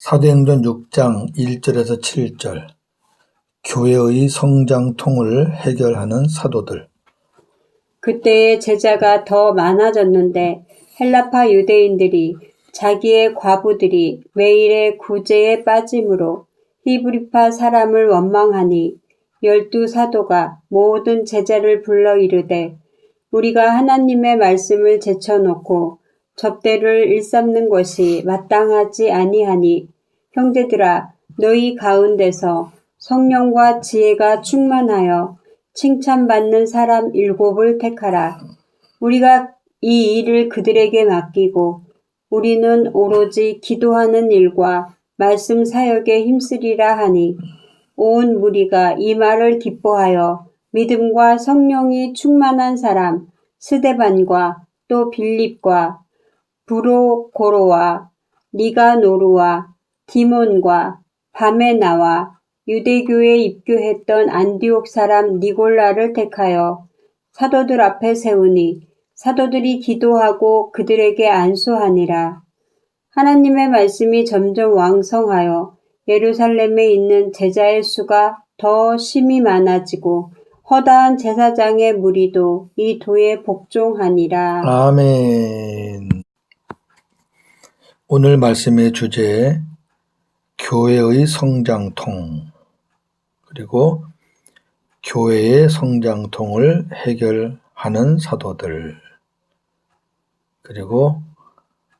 사도행전 6장 1절에서 7절 교회의 성장통을 해결하는 사도들. 그때의 제자가 더 많아졌는데 헬라파 유대인들이 자기의 과부들이 매일의 구제에 빠짐으로 히브리파 사람을 원망하니 12사도가 모든 제자를 불러 이르되 우리가 하나님의 말씀을 제쳐놓고 접대를 일삼는 것이 마땅하지 아니하니 형제들아 너희 가운데서 성령과 지혜가 충만하여 칭찬받는 사람 7을 택하라. 우리가 이 일을 그들에게 맡기고 우리는 오로지 기도하는 일과 말씀 사역에 힘쓰리라 하니 온 무리가 이 말을 기뻐하여 믿음과 성령이 충만한 사람 스데반과 또 빌립과 브로고로와 니가노루와 디몬과 바메나와 유대교에 입교했던 안디옥 사람 니골라를 택하여 사도들 앞에 세우니 사도들이 기도하고 그들에게 안수하니라. 하나님의 말씀이 점점 왕성하여 예루살렘에 있는 제자의 수가 더 심히 많아지고 허다한 제사장의 무리도 이 도에 복종하니라. 아멘. 오늘 말씀의 주제 교회의 성장통, 그리고 교회의 성장통을 해결하는 사도들, 그리고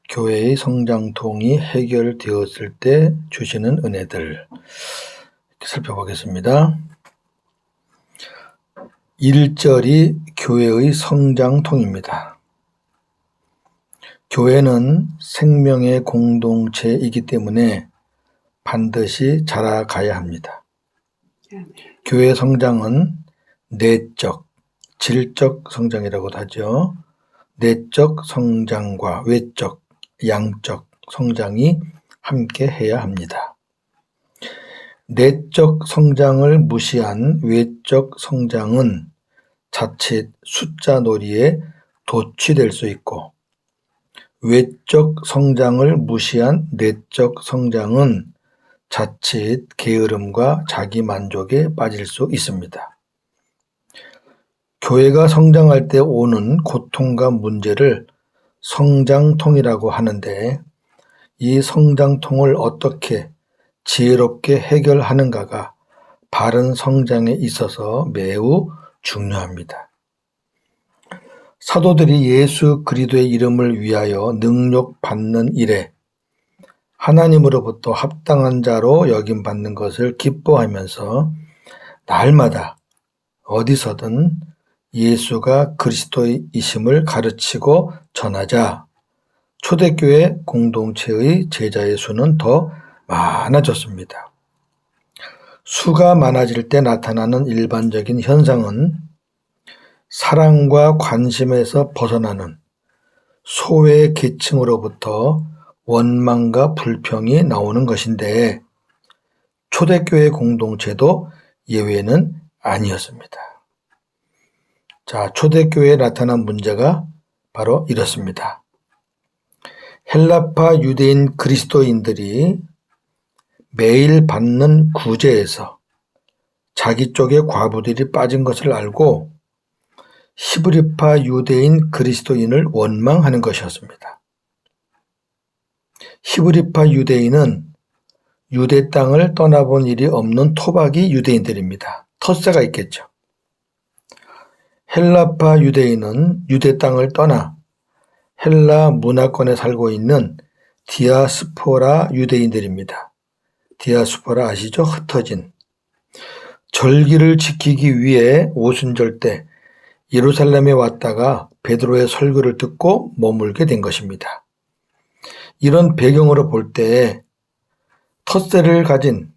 교회의 성장통이 해결되었을 때 주시는 은혜들, 이렇게 살펴보겠습니다. 1절이 교회의 성장통입니다. 교회는 생명의 공동체이기 때문에 반드시 자라가야 합니다. 교회 성장은 내적, 질적 성장이라고도 하죠. 내적 성장과 외적, 양적 성장이 함께 해야 합니다. 내적 성장을 무시한 외적 성장은 자칫 숫자 놀이에 도취될 수 있고, 외적 성장을 무시한 내적 성장은 자칫 게으름과 자기 만족에 빠질 수 있습니다. 교회가 성장할 때 오는 고통과 문제를 성장통이라고 하는데, 이 성장통을 어떻게 지혜롭게 해결하는가가 바른 성장에 있어서 매우 중요합니다. 사도들이 예수 그리스도의 이름을 위하여 능력받는 일에 하나님으로부터 합당한 자로 여김받는 것을 기뻐하면서 날마다 어디서든 예수가 그리스도이심을 가르치고 전하자 초대교회 공동체의 제자의 수는 더 많아졌습니다. 수가 많아질 때 나타나는 일반적인 현상은 사랑과 관심에서 벗어나는 소외 계층으로부터 원망과 불평이 나오는 것인데, 초대교회 공동체도 예외는 아니었습니다. 자, 초대교회에 나타난 문제가 바로 이렇습니다. 헬라파 유대인 그리스도인들이 매일 받는 구제에서 자기 쪽의 과부들이 빠진 것을 알고 히브리파 유대인 그리스도인을 원망하는 것이었습니다. 히브리파 유대인은 유대 땅을 떠나본 일이 없는 토박이 유대인들입니다. 텃세가 있겠죠. 헬라파 유대인은 유대 땅을 떠나 헬라 문화권에 살고 있는 디아스포라 유대인들입니다. 디아스포라 아시죠? 흩어진. 절기를 지키기 위해 오순절 때 예루살렘에 왔다가 베드로의 설교를 듣고 머물게 된 것입니다. 이런 배경으로 볼 때 텃세를 가진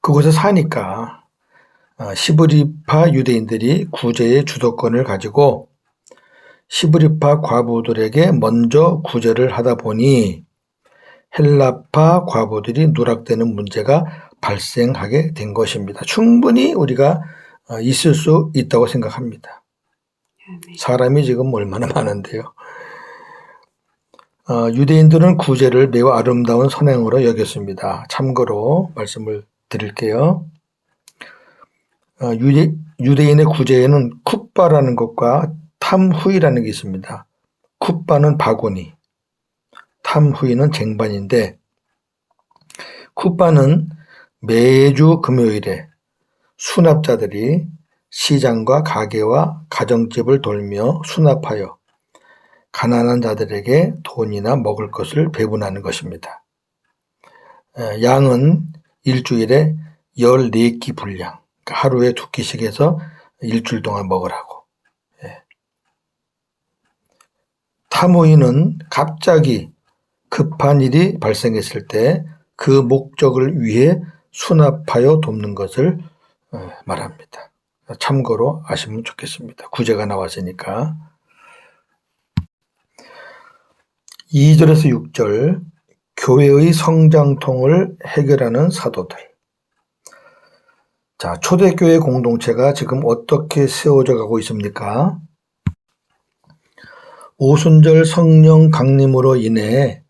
그곳에 사니까 히브리파 유대인들이 구제의 주도권을 가지고 히브리파 과부들에게 먼저 구제를 하다 보니 헬라파 과부들이 누락되는 문제가 발생하게 된 것입니다. 충분히 우리가 있을 수 있다고 생각합니다. 사람이 지금 얼마나 많은데요. 유대인들은 구제를 매우 아름다운 선행으로 여겼습니다. 참고로 말씀을 드릴게요. 유대인의 구제에는 쿱바라는 것과 탐후이라는 게 있습니다. 쿱바는 바구니, 탐후이는 쟁반인데, 쿱바는 매주 금요일에 수납자들이 시장과 가게와 가정집을 돌며 수납하여 가난한 자들에게 돈이나 먹을 것을 배분하는 것입니다. 양은 일주일에 14끼 분량, 그러니까 하루에 2끼씩 해서 일주일 동안 먹으라고. 탐후이는 갑자기 급한 일이 발생했을 때 그 목적을 위해 수납하여 돕는 것을 말합니다. 참고로 아시면 좋겠습니다. 구제가 나왔으니까. 2절에서 6절, 교회의 성장통을 해결하는 사도들. 자, 초대교회 공동체가 지금 어떻게 세워져 가고 있습니까? 오순절 성령 강림으로 인해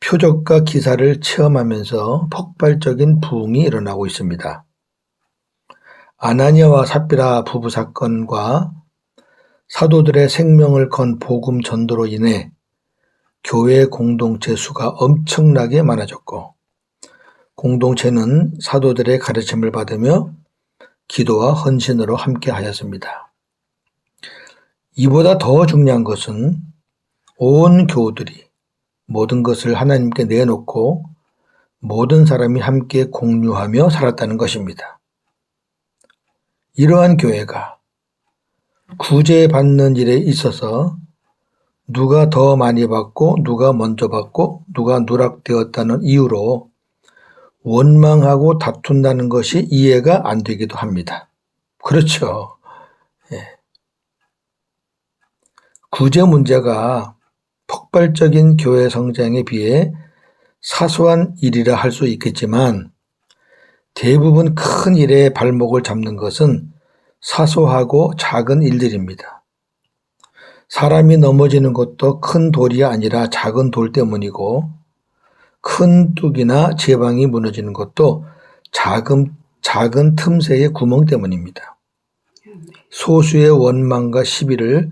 표적과 기사를 체험하면서 폭발적인 부흥이 일어나고 있습니다. 아나니아와 삽비라 부부 사건과 사도들의 생명을 건 복음 전도로 인해 교회 공동체 수가 엄청나게 많아졌고, 공동체는 사도들의 가르침을 받으며 기도와 헌신으로 함께 하였습니다. 이보다 더 중요한 것은 온 교우들이 모든 것을 하나님께 내놓고 모든 사람이 함께 공유하며 살았다는 것입니다. 이러한 교회가 구제받는 일에 있어서 누가 더 많이 받고 누가 먼저 받고 누가 누락되었다는 이유로 원망하고 다툰다는 것이 이해가 안 되기도 합니다. 그렇죠. 구제 문제가 폭발적인 교회 성장에 비해 사소한 일이라 할 수 있겠지만 대부분 큰 일에 발목을 잡는 것은 사소하고 작은 일들입니다. 사람이 넘어지는 것도 큰 돌이 아니라 작은 돌 때문이고, 큰 뚝이나 제방이 무너지는 것도 작은 틈새의 구멍 때문입니다. 소수의 원망과 시비를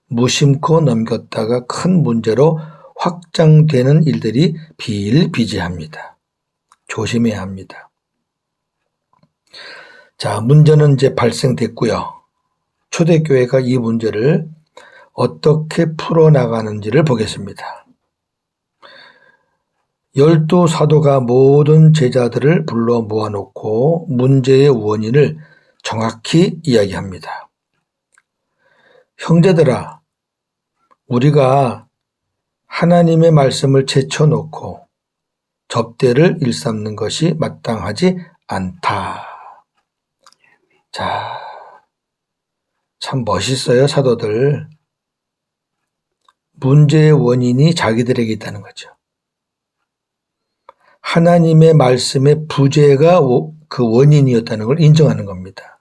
무심코 넘겼다가 큰 문제로 확장되는 일들이 비일비재합니다. 조심해야 합니다. 자, 문제는 이제 발생됐고요. 초대교회가 이 문제를 어떻게 풀어나가는지를 보겠습니다. 12사도가 모든 제자들을 불러 모아놓고 문제의 원인을 정확히 이야기합니다. 형제들아, 우리가 하나님의 말씀을 제쳐놓고 접대를 일삼는 것이 마땅하지 않다. 자, 참 멋있어요, 사도들. 문제의 원인이 자기들에게 있다는 거죠. 하나님의 말씀의 부재가 그 원인이었다는 걸 인정하는 겁니다.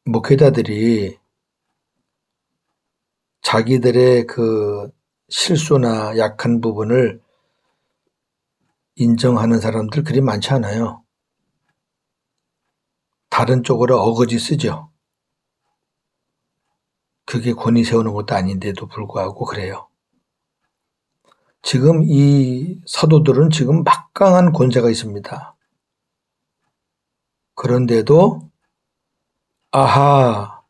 목회자들이 자기들의 그 실수나 약한 부분을 인정하는 사람들 그리 많지 않아요. 다른 쪽으로 어거지 쓰죠. 그게 권위 세우는 것도 아닌데도 불구하고 그래요. 지금 이 사도들은 지금 막강한 권세가 있습니다. 그런데도 아하,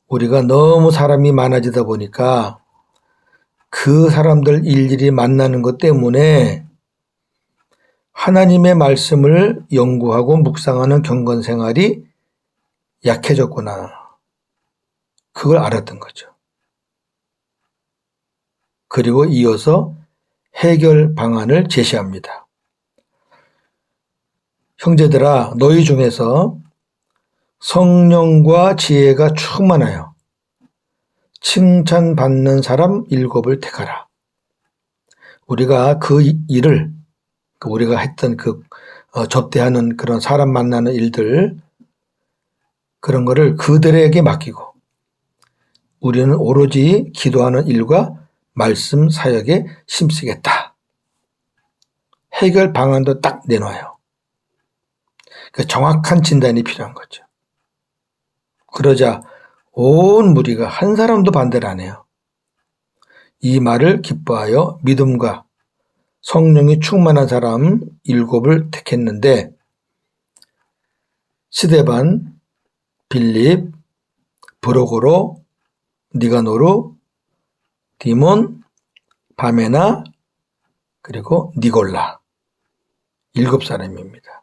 우리가 너무 사람이 많아지다 보니까 그 사람들 일일이 만나는 것 때문에 하나님의 말씀을 연구하고 묵상하는 경건 생활이 약해졌구나. 그걸 알았던 거죠. 그리고 이어서 해결 방안을 제시합니다. 형제들아, 너희 중에서 성령과 지혜가 충만하여 칭찬받는 사람 7을 택하라. 우리가 그 일을, 우리가 했던 그 접대하는 그런 사람 만나는 일들, 그런 거를 그들에게 맡기고 우리는 오로지 기도하는 일과 말씀 사역에 힘쓰겠다. 해결 방안도 딱 내놔요. 그 정확한 진단이 필요한 거죠. 그러자 온 무리가 한 사람도 반대를 안 해요. 이 말을 기뻐하여 믿음과 성령이 충만한 사람 7을 택했는데 스데반, 빌립, 브로고로, 니가노르, 디몬, 바메나, 그리고 니골라 7사람입니다.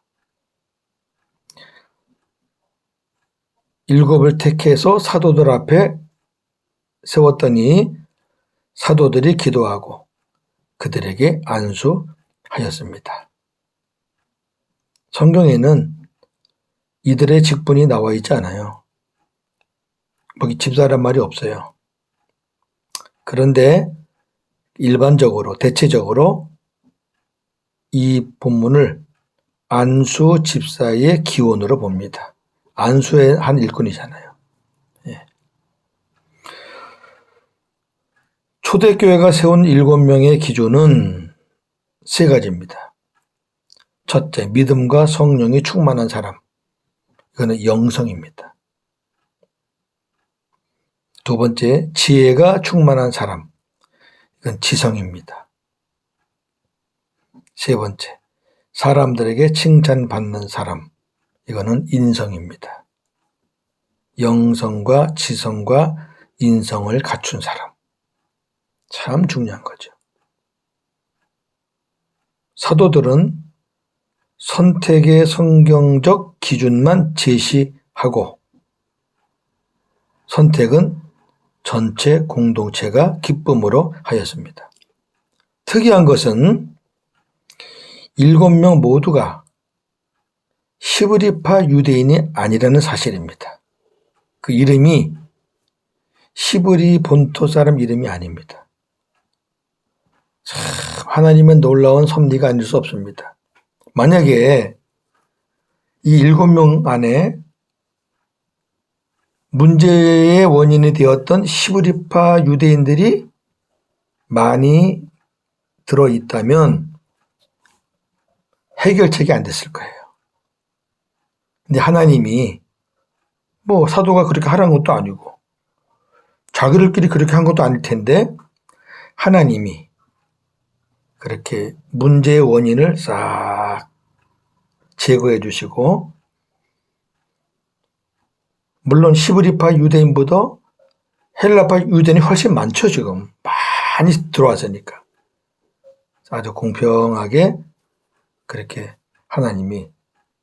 7을 택해서 사도들 앞에 세웠더니 사도들이 기도하고 그들에게 안수하였습니다. 성경에는 이들의 직분이 나와 있지 않아요. 거기 집사란 말이 없어요. 그런데 일반적으로, 대체적으로 이 본문을 안수 집사의 기원으로 봅니다. 안수의 한 일꾼이잖아요. 예. 초대교회가 세운 7명의 기준은 3가지입니다. 첫째, 믿음과 성령이 충만한 사람. 이거는 영성입니다. 두 번째, 지혜가 충만한 사람. 이건 지성입니다. 세 번째, 사람들에게 칭찬받는 사람. 이거는 인성입니다. 영성과 지성과 인성을 갖춘 사람. 참 중요한 거죠. 사도들은 선택의 성경적 기준만 제시하고 선택은 전체 공동체가 기쁨으로 하였습니다. 특이한 것은 7명 모두가 시브리파 유대인이 아니라는 사실입니다. 그 이름이 시브리 본토 사람 이름이 아닙니다. 참 하나님의 놀라운 섭리가 아닐 수 없습니다. 만약에 이 7명 안에 문제의 원인이 되었던 시브리파 유대인들이 많이 들어있다면 해결책이 안 됐을 거예요. 근데 하나님이 사도가 그렇게 하라는 것도 아니고 자기들끼리 그렇게 한 것도 아닐 텐데 하나님이 그렇게 문제의 원인을 싹 제거해 주시고 물론 시브리파 유대인보다 헬라파 유대인이 훨씬 많죠. 지금 많이 들어왔으니까 아주 공평하게 그렇게 하나님이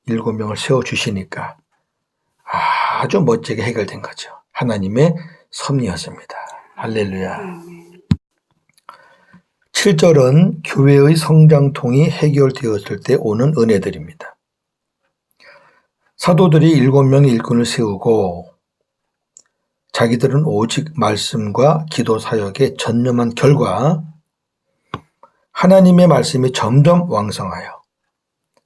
7명을 세워주시니까 아주 멋지게 해결된 거죠. 하나님의 섭리였습니다. 할렐루야. 7절은 교회의 성장통이 해결되었을 때 오는 은혜들입니다. 사도들이 7명의 일꾼을 세우고 자기들은 오직 말씀과 기도 사역에 전념한 결과 하나님의 말씀이 점점 왕성하여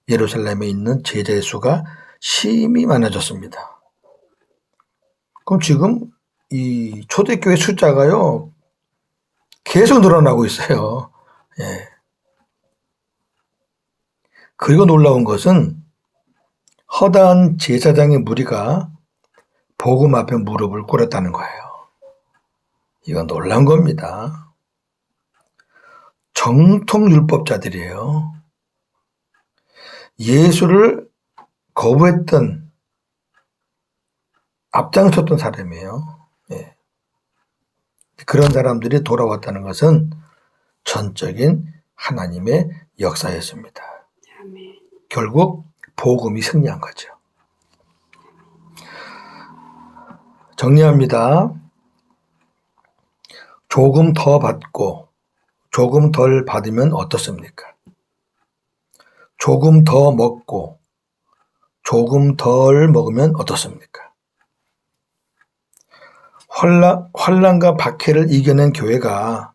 예루살렘에 있는 제자의 수가 심히 많아졌습니다. 그럼 지금 이 초대교회 숫자가요 계속 늘어나고 있어요. 예. 그리고 놀라운 것은 허다한 제사장의 무리가 복음 앞에 무릎을 꿇었다는 거예요. 이건 놀라운 겁니다. 정통 율법자들이에요. 예수를 거부했던 앞장섰던 사람이에요. 예. 그런 사람들이 돌아왔다는 것은 전적인 하나님의 역사였습니다. 결국 복음이 승리한 거죠. 정리합니다. 조금 더 받고 조금 덜 받으면 어떻습니까? 조금 더 먹고 조금 덜 먹으면 어떻습니까? 환난과 박해를 이겨낸 교회가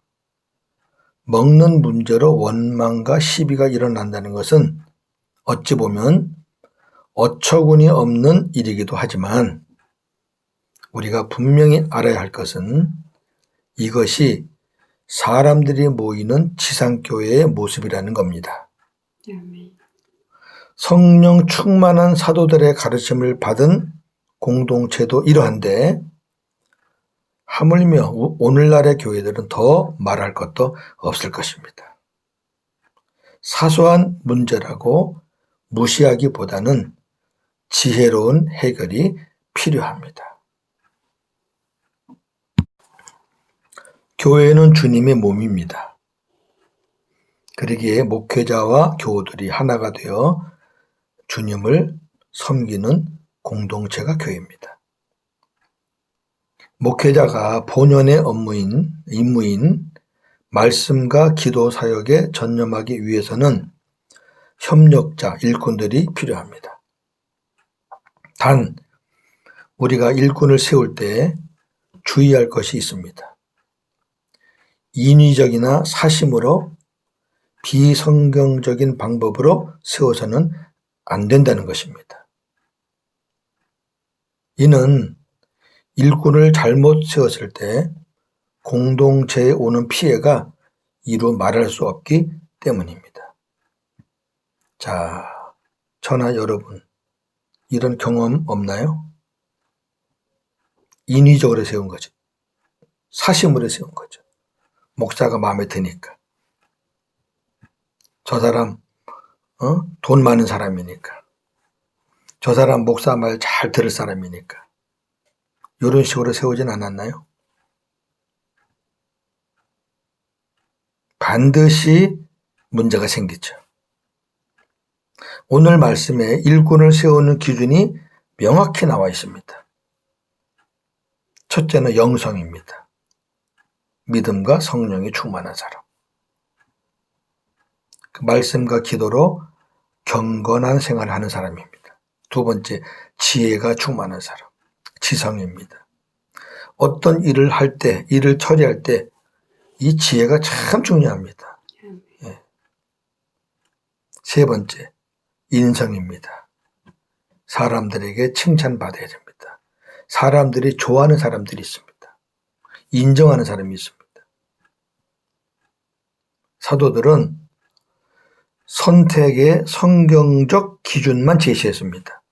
먹는 문제로 원망과 시비가 일어난다는 것은 어찌 보면 어처구니 없는 일이기도 하지만 우리가 분명히 알아야 할 것은 이것이 사람들이 모이는 지상교회의 모습이라는 겁니다. 아멘. 성령 충만한 사도들의 가르침을 받은 공동체도 이러한데 하물며 오늘날의 교회들은 더 말할 것도 없을 것입니다. 사소한 문제라고 무시하기보다는 지혜로운 해결이 필요합니다. 교회는 주님의 몸입니다. 그러기에 목회자와 교우들이 하나가 되어 주님을 섬기는 공동체가 교회입니다. 목회자가 본연의 임무인 말씀과 기도 사역에 전념하기 위해서는 협력자, 일꾼들이 필요합니다. 단, 우리가 일꾼을 세울 때 주의할 것이 있습니다. 인위적이나 사심으로 비성경적인 방법으로 세워서는 안 된다는 것입니다. 이는 일꾼을 잘못 세웠을 때 공동체에 오는 피해가 이루 말할 수 없기 때문입니다. 자, 저나 여러분, 이런 경험 없나요? 인위적으로 세운 거죠. 사심으로 세운 거죠. 목사가 마음에 드니까. 저 사람 돈 많은 사람이니까. 저 사람 목사 말 잘 들을 사람이니까. 이런 식으로 세우진 않았나요? 반드시 문제가 생기죠. 오늘 말씀에 일꾼을 세우는 기준이 명확히 나와 있습니다. 첫째는 영성입니다. 믿음과 성령이 충만한 사람. 그 말씀과 기도로 경건한 생활을 하는 사람입니다. 두 번째, 지혜가 충만한 사람. 지성입니다. 어떤 일을 할 때, 일을 처리할 때 이 지혜가 참 중요합니다. 예. 세 번째, 인성입니다. 사람들에게 칭찬받아야 됩니다. 사람들이 좋아하는 사람들이 있습니다. 인정하는 사람이 있습니다. 사도들은 선택의 성경적 기준만 제시했습니다.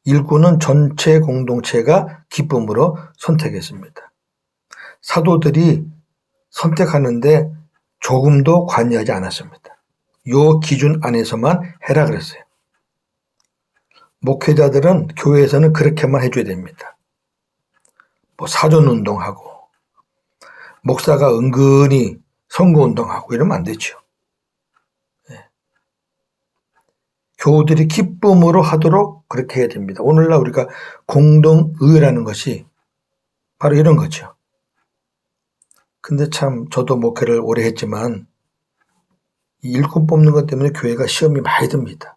일꾼은 전체 공동체가 기쁨으로 선택했습니다. 사도들이 선택하는데 조금도 관여하지 않았습니다. 이 기준 안에서만 해라 그랬어요. 목회자들은 교회에서는 그렇게만 해줘야 됩니다. 사전운동하고 목사가 은근히 선거운동하고 이러면 안 되죠. 네. 교우들이 기쁨으로 하도록 그렇게 해야 됩니다. 오늘날 우리가 공동의회라는 것이 바로 이런 거죠. 근데 참 저도 목회를 오래 했지만 이 일꾼 뽑는 것 때문에 교회가 시험이 많이 듭니다.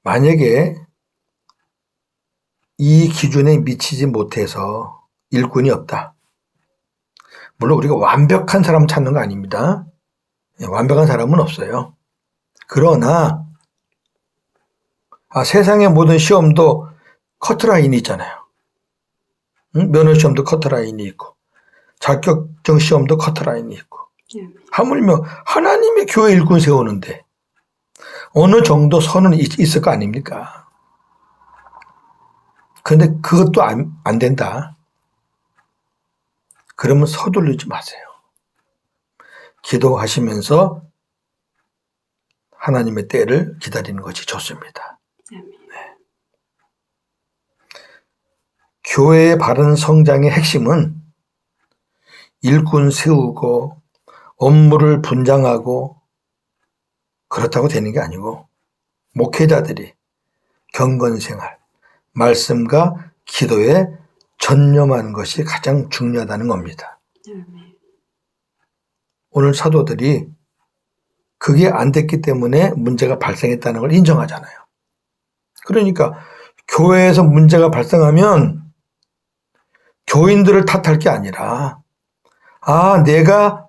만약에 이 기준에 미치지 못해서 일꾼이 없다. 물론 우리가 완벽한 사람 찾는 거 아닙니다. 완벽한 사람은 없어요. 그러나 세상의 모든 시험도 커트라인이 있잖아요. 면허 시험도 커트라인이 있고 자격증 시험도 커트라인이 있고 하물며 하나님의 교회 일꾼 세우는데 어느 정도 선은 있을 거 아닙니까? 근데 그것도 안 된다. 그러면 서두르지 마세요. 기도하시면서 하나님의 때를 기다리는 것이 좋습니다. 네. 교회의 바른 성장의 핵심은 일꾼 세우고 업무를 분장하고 그렇다고 되는 게 아니고 목회자들이 경건생활, 말씀과 기도에 전념하는 것이 가장 중요하다는 겁니다. 오늘 사도들이 그게 안 됐기 때문에 문제가 발생했다는 걸 인정하잖아요. 그러니까 교회에서 문제가 발생하면 교인들을 탓할 게 아니라 내가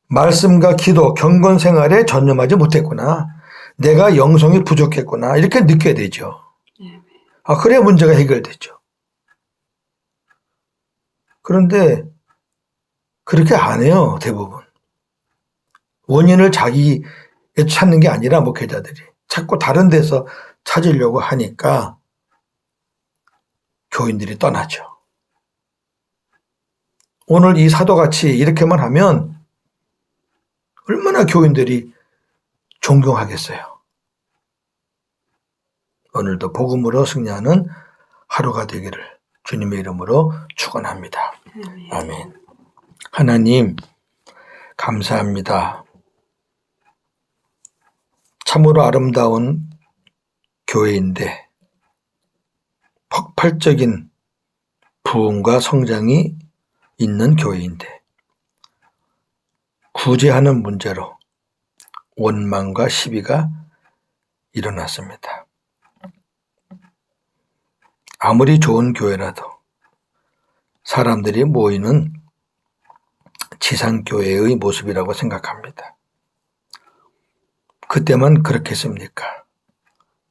말씀과 기도, 경건 생활에 전념하지 못했구나. 내가 영성이 부족했구나 이렇게 느껴야 되죠. 그래야 문제가 해결되죠. 그런데 그렇게 안 해요, 대부분. 원인을 자기에 찾는 게 아니라 목회자들이 자꾸 다른 데서 찾으려고 하니까 교인들이 떠나죠. 오늘 이 사도같이 이렇게만 하면 얼마나 교인들이 존경하겠어요. 오늘도 복음으로 승리하는 하루가 되기를 주님의 이름으로 축원합니다. 아멘. 하나님 감사합니다. 참으로 아름다운 교회인데 폭발적인 부흥과 성장이 있는 교회인데 구제하는 문제로 원망과 시비가 일어났습니다. 아무리 좋은 교회라도 사람들이 모이는 지상교회의 모습이라고 생각합니다. 그때만 그렇겠습니까?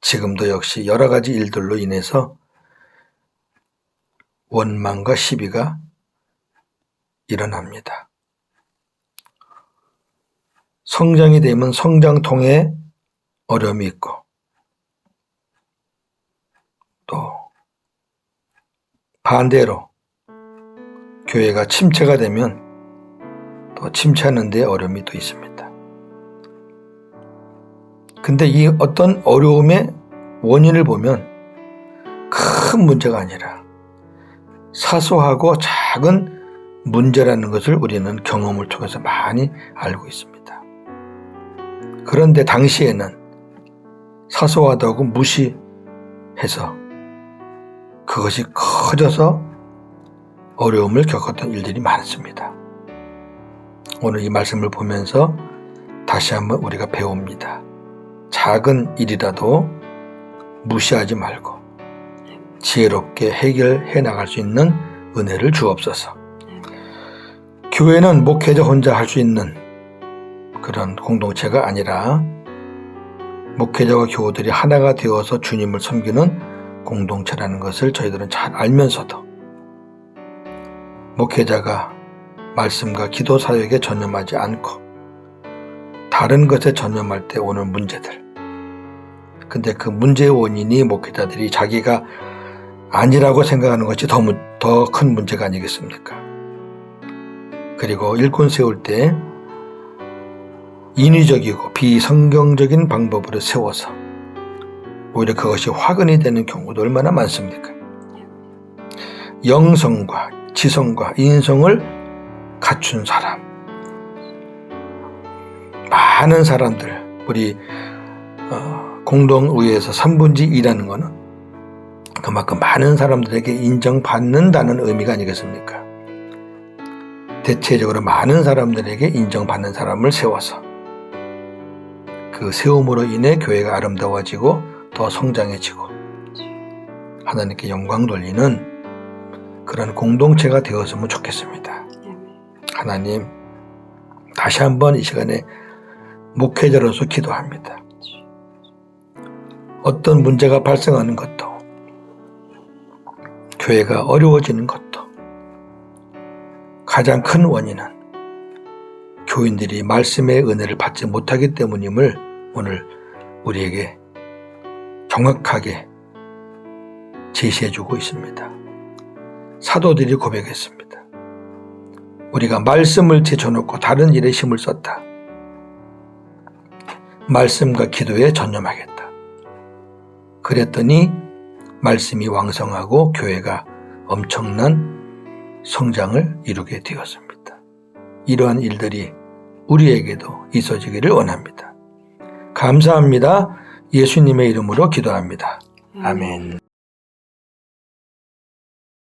지금도 역시 여러 가지 일들로 인해서 원망과 시비가 일어납니다. 성장이 되면 성장통에 어려움이 있고 또 반대로 교회가 침체가 되면 또 침체하는 데 어려움이 또 있습니다. 근데 이 어떤 어려움의 원인을 보면 큰 문제가 아니라 사소하고 작은 문제라는 것을 우리는 경험을 통해서 많이 알고 있습니다. 그런데 당시에는 사소하다고 무시해서 그것이 커져서 어려움을 겪었던 일들이 많습니다. 오늘 이 말씀을 보면서 다시 한번 우리가 배웁니다. 작은 일이라도 무시하지 말고 지혜롭게 해결해 나갈 수 있는 은혜를 주옵소서. 교회는 목회자 혼자 할 수 있는 그런 공동체가 아니라 목회자와 교우들이 하나가 되어서 주님을 섬기는 공동체라는 것을 저희들은 잘 알면서도 목회자가 말씀과 기도 사역에 전념하지 않고 다른 것에 전념할 때 오는 문제들, 근데 그 문제의 원인이 목회자들이 자기가 아니라고 생각하는 것이 더 큰 문제가 아니겠습니까? 그리고 일꾼 세울 때 인위적이고 비성경적인 방법으로 세워서 오히려 그것이 화근이 되는 경우도 얼마나 많습니까? 영성과 지성과 인성을 갖춘 사람, 많은 사람들, 우리 공동의회에서 3분지 2라는 것은 그만큼 많은 사람들에게 인정받는다는 의미가 아니겠습니까? 대체적으로 많은 사람들에게 인정받는 사람을 세워서 그 세움으로 인해 교회가 아름다워지고 더 성장해지고 하나님께 영광 돌리는 그런 공동체가 되었으면 좋겠습니다. 하나님, 다시 한번 이 시간에 목회자로서 기도합니다. 어떤 문제가 발생하는 것도 교회가 어려워지는 것도 가장 큰 원인은 교인들이 말씀의 은혜를 받지 못하기 때문임을 오늘 우리에게 정확하게 제시해주고 있습니다. 사도들이 고백했습니다. 우리가 말씀을 제쳐놓고 다른 일에 힘을 썼다. 말씀과 기도에 전념하겠다. 그랬더니 말씀이 왕성하고 교회가 엄청난 성장을 이루게 되었습니다. 이러한 일들이 우리에게도 있어지기를 원합니다. 감사합니다. 예수님의 이름으로 기도합니다. 아멘.